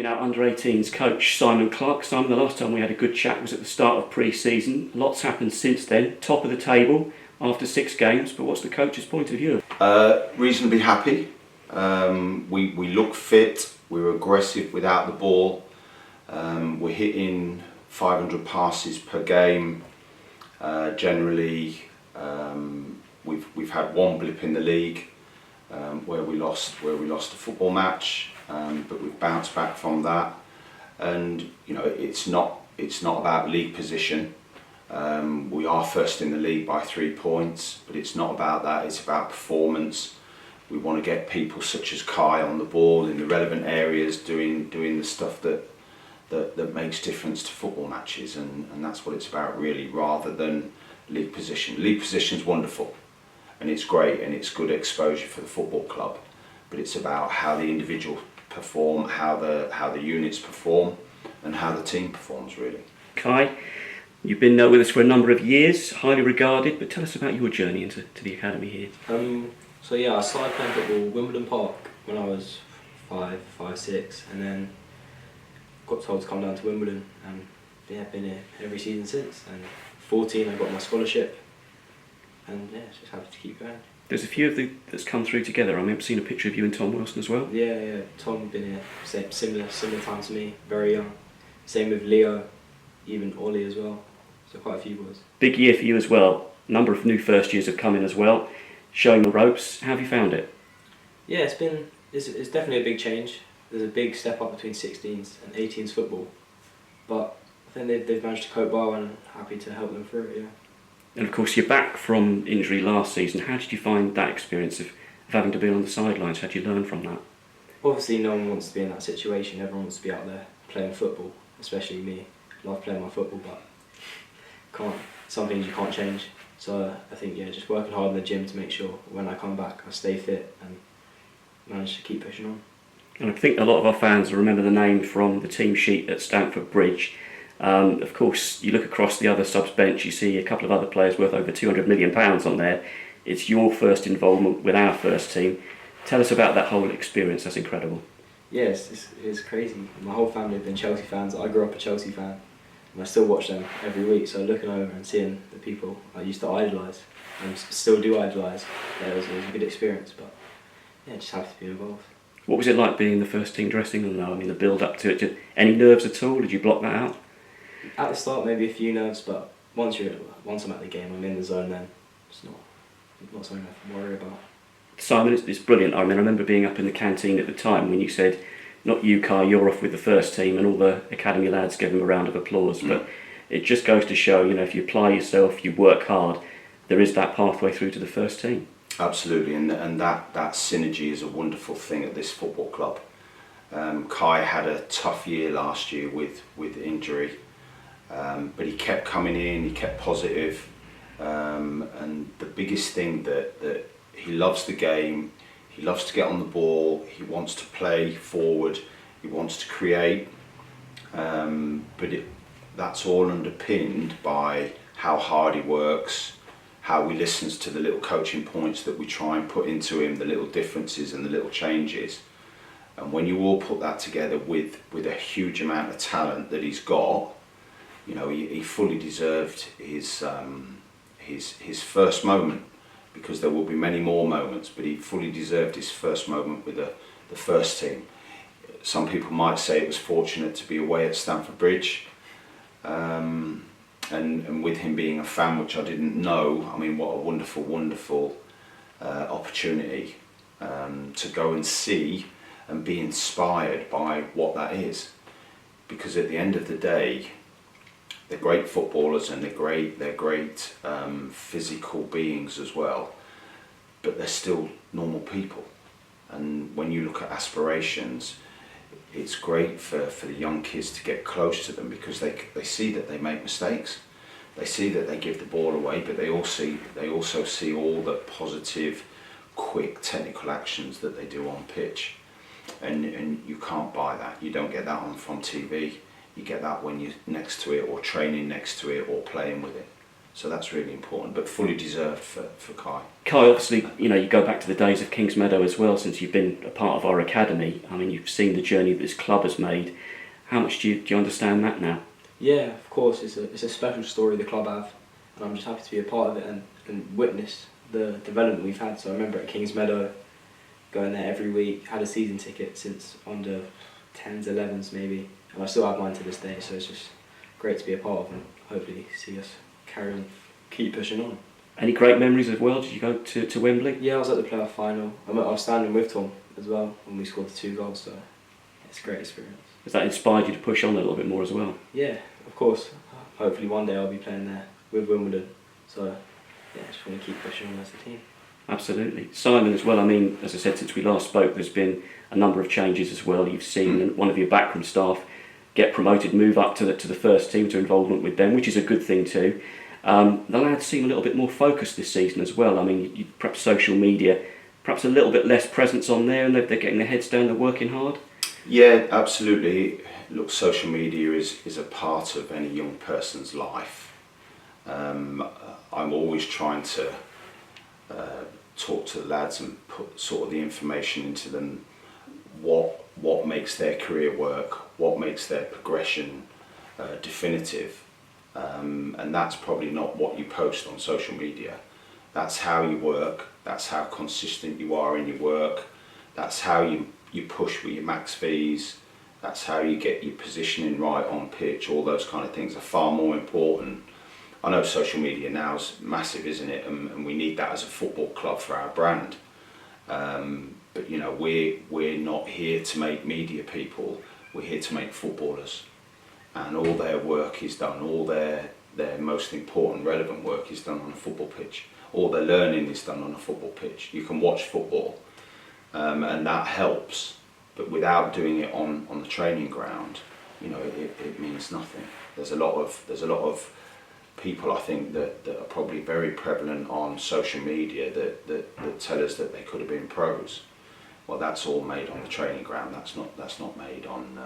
me now, under-18s coach Simon Clark. Simon, the last time we had a good chat was at the start of pre-season. Lots happened since then. Top of the table after 6 games, but what's the coach's point of view? Reasonably happy. We look fit. We're aggressive without the ball. We're hitting 500 passes per game. Generally, we've had one blip in the league where we lost a football match, but we've bounced back from that. And you know, it's not about league position. We are first in the league by 3 points, but it's not about that. It's about performance. We want to get people such as Kai on the ball in the relevant areas, doing the stuff that makes difference to football matches, and that's what it's about really, rather than league position. League position's wonderful, and it's great, and it's good exposure for the football club, but it's about how the individual perform, how the units perform, and how the team performs really. Kai, you've been with us for a number of years, highly regarded, but tell us about your journey into the academy here. So yeah, I started playing football at Wimbledon Park when I was 6, and then got told to come down to Wimbledon, and yeah, been here every season since. And 14, I got my scholarship, and yeah, just happy to keep going. There's a few of that's come through together. I remember seeing a picture of you and Tom Wilson as well. Yeah, Tom been here similar time to me, very young. Same with Leo, even Ollie as well. So quite a few boys. Big year for you as well. A number of new first years have come in as well, showing the ropes. How have you found it? Yeah, it's definitely a big change. There's a big step up between 16s and 18s football, but I think they've managed to cope well, and I'm happy to help them through it. Yeah. And of course, you're back from injury last season. How did you find that experience of having to be on the sidelines? How did you learn from that? Obviously, no one wants to be in that situation. Everyone wants to be out there playing football, especially me. I love playing my football, but some things you can't change. So I think just working hard in the gym to make sure when I come back I stay fit and manage to keep pushing on. And I think a lot of our fans will remember the name from the team sheet at Stamford Bridge. Of course, you look across the other subs bench, you see a couple of other players worth over £200 million on there. It's your first involvement with our first team. Tell us about that whole experience. That's incredible. Yes, it's crazy. My whole family have been Chelsea fans. I grew up a Chelsea fan, and I still watch them every week. So looking over and seeing the people I used to idolise and still do idolise, it was a good experience. But yeah, just happy to be involved. What was it like being in the first team dressing room now? I mean, the build up to it. Any nerves at all? Did you block that out? At the start, maybe a few nerves, but once I'm at the game, I'm in the zone. Then it's not something I have to worry about. Simon, it's brilliant. I mean, I remember being up in the canteen at the time when you said, "Not you, Kai. You're off with the first team," and all the academy lads gave him a round of applause. But it just goes to show, if you apply yourself, you work hard, there is that pathway through to the first team. Absolutely, and that synergy is a wonderful thing at this football club. Kai had a tough year last year with injury, but he kept coming in, he kept positive, and the biggest thing that he loves the game, he loves to get on the ball, he wants to play forward, he wants to create, but that's all underpinned by how hard he works, how he listens to the little coaching points that we try and put into him, the little differences and the little changes. And when you all put that together with a huge amount of talent that he's got, he fully deserved his first moment, because there will be many more moments, but he fully deserved his first moment with the first team. Some people might say it was fortunate to be away at Stamford Bridge, and with him being a fan, which I didn't know, I mean, what a wonderful opportunity to go and see and be inspired by what that is. Because at the end of the day, they're great footballers and they're great physical beings as well, but they're still normal people. And when you look at aspirations, it's great for the young kids to get close to them, because they see that they make mistakes, they see that they give the ball away, but they also see all the positive, quick technical actions that they do on pitch, and you can't buy that. You don't get that from TV. You get that when you're next to it, or training next to it, or playing with it. So that's really important, but fully deserved for Kai. Kai, obviously, you go back to the days of Kings Meadow as well, since you've been a part of our academy. I mean, you've seen the journey that this club has made. How much do you understand that now? Yeah, of course, it's a special story the club have, and I'm just happy to be a part of it and witness the development we've had. So I remember at Kings Meadow, going there every week, had a season ticket since under 10s, 11s maybe, and I still have mine to this day, so it's just great to be a part of and hopefully see us carry on, keep pushing on. Any great memories as well? Did you go to Wembley? Yeah, I was at the playoff final. I was standing with Tom as well when we scored the 2 goals, so it's a great experience. Has that inspired you to push on a little bit more as well? Yeah, of course. Hopefully one day I'll be playing there with Wimbledon, so yeah, I just want to keep pushing on as a team. Absolutely. Simon as well, I mean, as I said, since we last spoke, there's been a number of changes as well. You've seen one of your backroom staff get promoted, move up to the first team, to involvement with them, which is a good thing too. The lads seem a little bit more focused this season as well. I mean, perhaps social media, perhaps a little bit less presence on there, and they're getting their heads down, they're working hard. Yeah, absolutely. Look, social media is a part of any young person's life. I'm always trying to talk to the lads and put sort of the information into them, what makes their career work, what makes their progression definitive, and that's probably not what you post on social media. That's how you work, that's how consistent you are in your work, that's how you push with your max fees, that's how you get your positioning right on pitch. All those kind of things are far more important. I know social media now is massive, isn't it? And we need that as a football club for our brand. But we're not here to make media people. We're here to make footballers, and all their work is done. All their most important, relevant work is done on a football pitch. All their learning is done on a football pitch. You can watch football, and that helps. But without doing it on the training ground, it means nothing. There's a lot of people, I think, that are probably very prevalent on social media that tell us that they could have been pros. Well, that's all made on the training ground. That's not made on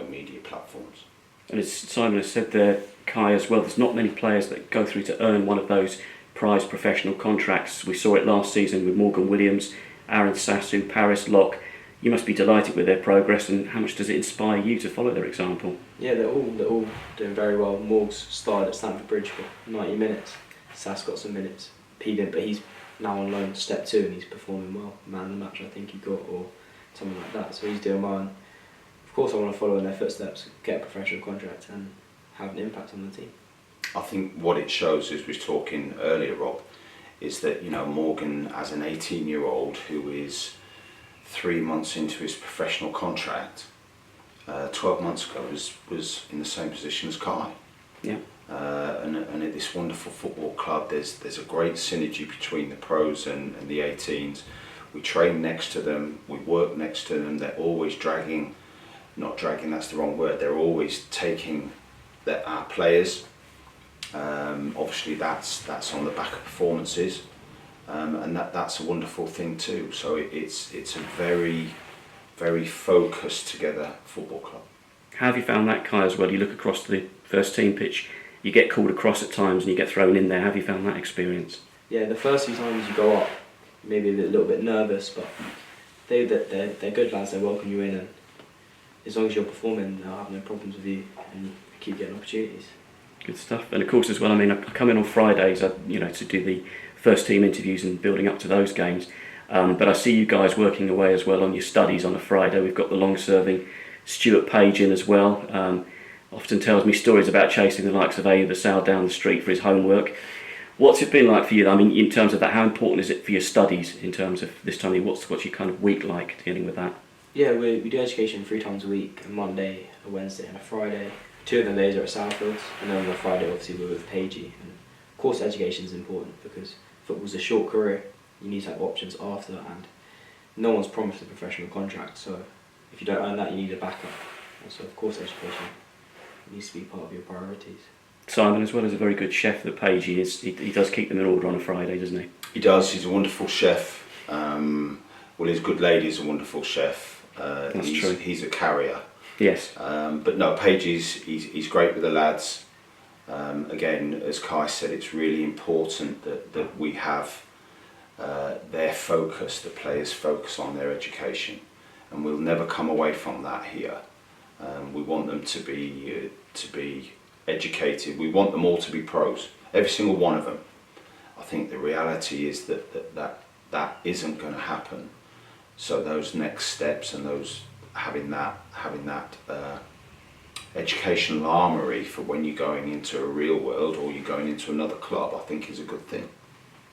media platforms. And as Simon has said there, Kai as well, there's not many players that go through to earn one of those prized professional contracts. We saw it last season with Morgan Williams, Aaron Sassu, Paris Locke. You must be delighted with their progress, and how much does it inspire you to follow their example? Yeah, they're all doing very well. Morgs started at Stamford Bridge for 90 minutes. Sass got some minutes. P didn't, but he's now on loan step 2 and he's performing well. Man of the match, I think he got, or something like that. So he's doing well. And of course, I want to follow in their footsteps, get a professional contract, and have an impact on the team. I think what it shows, as we was talking earlier, Rob, is that Morgan, as an 18-year-old who is 3 months into his professional contract, 12 months ago was in the same position as Kai. Yeah. And at this wonderful football club, there's a great synergy between the pros and the 18s. We train next to them, we work next to them. They're always not dragging, that's the wrong word. They're always taking our players. Obviously, that's on the back of performances. And that's a wonderful thing too. So it's a very, very focused together football club. How have you found that, Kai, as well? You look across the first team pitch, you get called across at times and you get thrown in there. How have you found that experience? Yeah, the first few times you go up, maybe a little bit nervous, but they're good lads, they welcome you in, and as long as you're performing, they'll have no problems with you and you keep getting opportunities. Good stuff. And of course as well, I mean, I come in on Fridays, to do the first team interviews and building up to those games. But I see you guys working away as well on your studies on a Friday. We've got the long-serving Stuart Page in as well. Often tells me stories about chasing the likes of Ayu Basal down the street for his homework. What's it been like for you? I mean, in terms of that, how important is it for your studies in terms of this time? What's your kind of week like dealing with that? Yeah, we do education 3 times a week, a Monday, a Wednesday and a Friday. 2 of the days are at Southfields, and then on the Friday obviously we're with Pagey. And of course education is important because football's a short career, you need to have options after, and no one's promised a professional contract, so if you don't earn that you need a backup. And so of course education needs to be part of your priorities. Simon as well is a very good chef that Pagey is. He does keep them in order on a Friday, doesn't he? He does, he's a wonderful chef. Well, his good lady's a wonderful chef. That's true. He's a carrier. Yes. But no, Page he's great with the lads. Again, as Kai said, it's really important that we have their focus, the players focus on their education, and we'll never come away from that here. We want them to be educated. We want them all to be pros, every single one of them. I think the reality is that isn't going to happen. So those next steps and those having that educational armoury for when you're going into a real world or you're going into another club, I think is a good thing.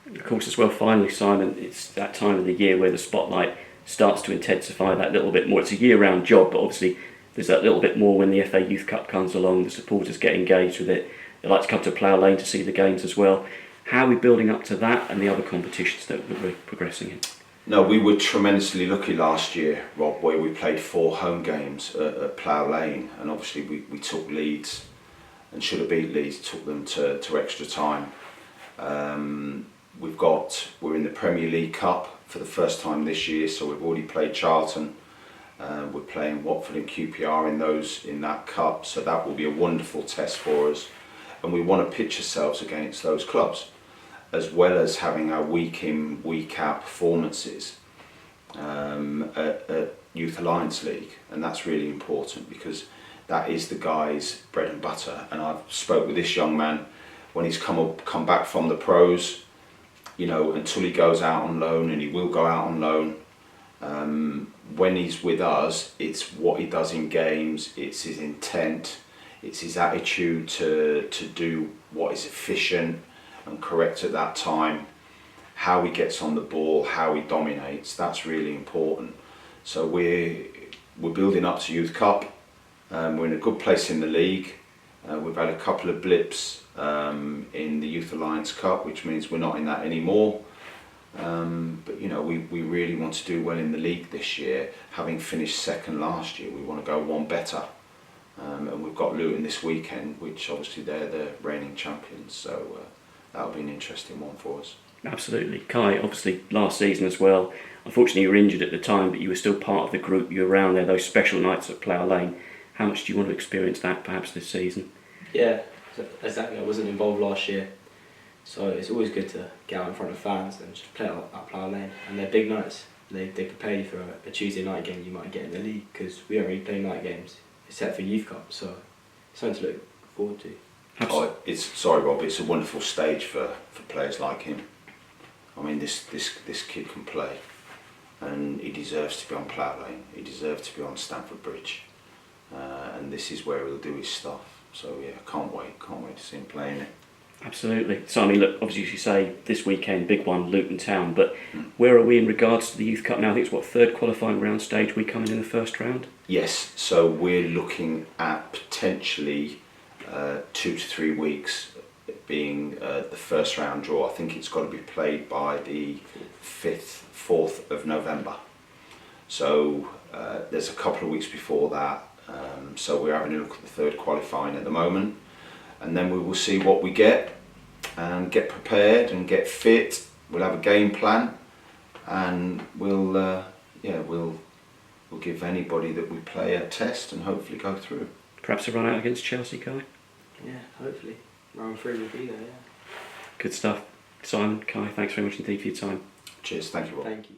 Of course, as well, finally, Simon, it's that time of the year where the spotlight starts to intensify that little bit more. It's a year-round job, but obviously there's that little bit more when the FA Youth Cup comes along. The supporters get engaged with it. They like to come to Plough Lane to see the games as well. How are we building up to that and the other competitions that we're progressing in? No, we were tremendously lucky last year, Rob, where we played 4 home games at Plough Lane, and obviously we took Leeds, and should have beat Leeds, took them to extra time. We're in the Premier League Cup for the first time this year, so we've already played Charlton. We're playing Watford and QPR in that cup, so that will be a wonderful test for us, and we want to pitch ourselves against those clubs, as well as having our week in, week out performances at Youth Alliance League, and that's really important because that is the guy's bread and butter. And I've spoke with this young man when he's come back from the pros, you know, until he goes out on loan, and he will go out on loan. When he's with us, it's what he does in games, it's his intent, it's his attitude to do what is efficient and correct at that time, how he gets on the ball, how he dominates. That's really important. So we're building up to Youth Cup. We're in a good place in the league. We've had a couple of blips in the Youth Alliance Cup, which means we're not in that anymore. But you know, we really want to do well in the league this year. Having finished second last year, we want to go one better. And we've got Luton this weekend, which obviously they're the reigning champions. So that'll be an interesting one for us. Absolutely. Kai, obviously last season as well, unfortunately you were injured at the time, but you were still part of the group. You were around there, those special nights at Plough Lane. How much do you want to experience that perhaps this season? Yeah, exactly. I wasn't involved last year, so it's always good to get out in front of fans and just play at Plough Lane. And they're big nights. They prepare you for a Tuesday night game you might get in the league, because we don't really play night games except for Youth Cup, so it's something to look forward to. Sorry Rob, it's a wonderful stage for players like him. I mean, this kid can play, and he deserves to be on Plough Lane. He deserves to be on Stamford Bridge, and this is where he'll do his stuff. So yeah, can't wait to see him playing it. Absolutely. So I mean, look, obviously as you say, this weekend, big one, Luton Town, but where are we in regards to the Youth Cup now? I think it's what, third qualifying round stage we come in the first round? Yes, so we're looking at potentially 2 to 3 weeks being the first round draw. I think it's got to be played by the 4th of November. So there's a couple of weeks before that. So we're having a look at the third qualifying at the moment, and then we will see what we get and get prepared and get fit. We'll have a game plan, and we'll give anybody that we play a test and hopefully go through. Perhaps a run out against Chelsea, Kai? Yeah, hopefully. Round 3 will be there, yeah. Good stuff. Simon, Kai, thanks very much indeed for your time. Cheers, thank you, Rob. Thank you.